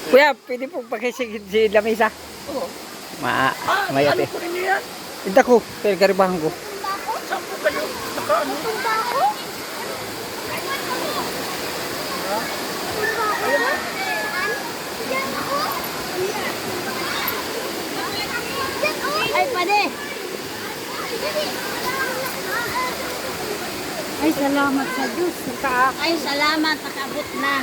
Kuya, pwede po pakisigid si lamisa. Oo. May ate. Ano po rin yan? Ito ko, karibahan ko. Saan po kayo? Nakaano? Ay, pwede. Ay, salamat sa Diyos. Ay, salamat. Nakabot na.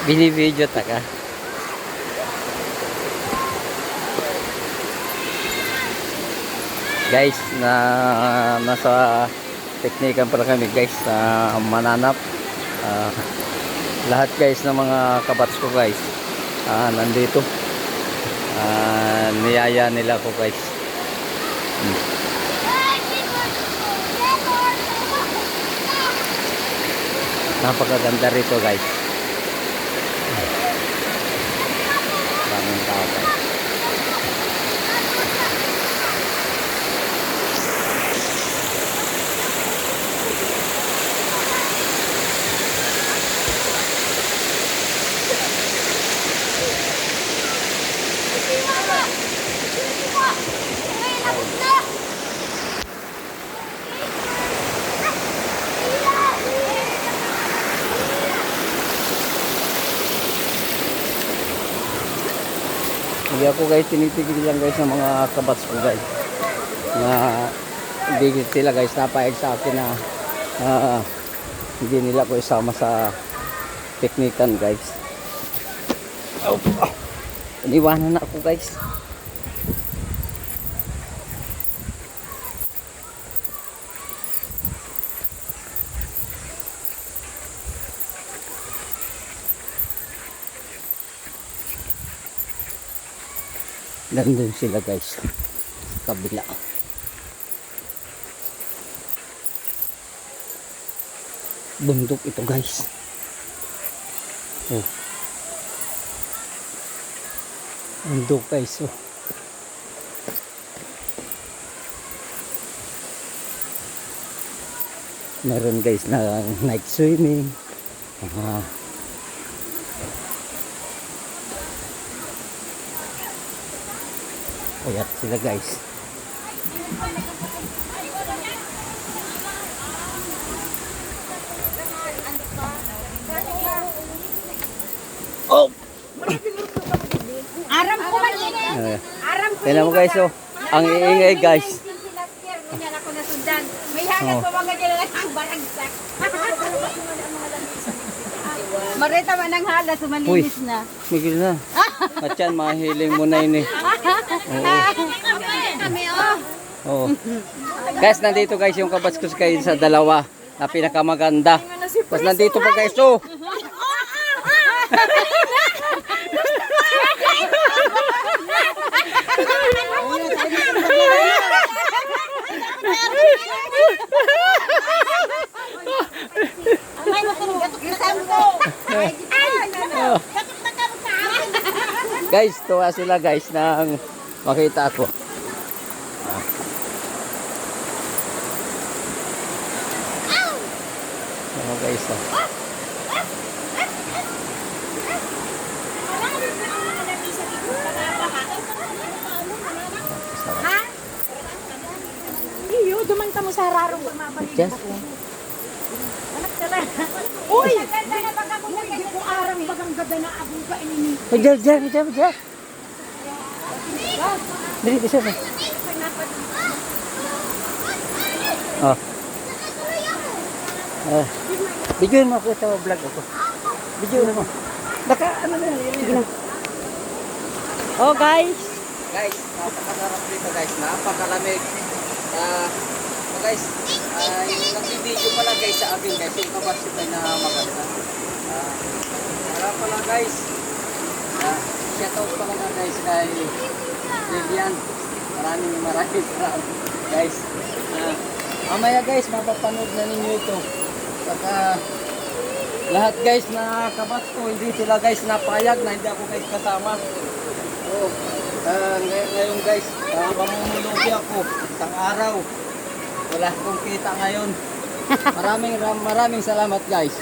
Binibidyo ta ka. Guys, nasa teknikan pala kami guys na mananap. Lahat guys ng mga kabats ko guys nandito. Niyaya nila ko guys. Napakaganda rito guys. Maraming tao guys. Hindi ako guys tinitigil lang guys ng mga kabats ko guys na hindi sila guys napayag sa akin na hindi nila ko isama sa teknikan guys. Iniwanan na ako guys. Nandun sila guys kabila. Bundok ito guys. Bundok guys. Meron guys na night swimming. Ayan sila guys. Oh! Aram ko man ini. Aram ko. Tingnan mo guys oh. Ang iingay guys. Ganyan ako nasundan. May hangat pa mga ganyan ang barangsak. Marita man ang hala, sumalinis na. Migil na. Matyan, mahiling mo na yun eh. Kami oh. Oo. Guys, nandito guys yung kabats ko kayo sa dalawa na pinakamaganda. Tapos nandito pa guys oh. Guys, tuwa sila guys nang makita ako. Guys, Iyo, dumanta mo sa hararong bumabalik yes. ako. Anak ka lang. Uy! Ganda na baka kung hindi ko arang bagang gada na abong ka inini. Diyan. Dali, isa na. Oh. Bigyan mo ako ito, vlog ako. Bigyan mo. Naka, ano na yan? Sige na. Oh guys. Guys, napakasarap dito guys. Napakalamig. Guys, yung nag-video pala guys sa akin guys. Yung kabasipay na maganda. Wala pala guys. Shoutout pala nga guys kay Vivian. Maraming salamat guys. Mamaya guys, mapapanood na ninyo ito. Saka lahat guys na kabats ko, hindi sila guys napayag na hindi ako guys kasama. So, ngayon guys, mamumulugi ako isang araw. Wala akong kita ngayon. Maraming salamat guys.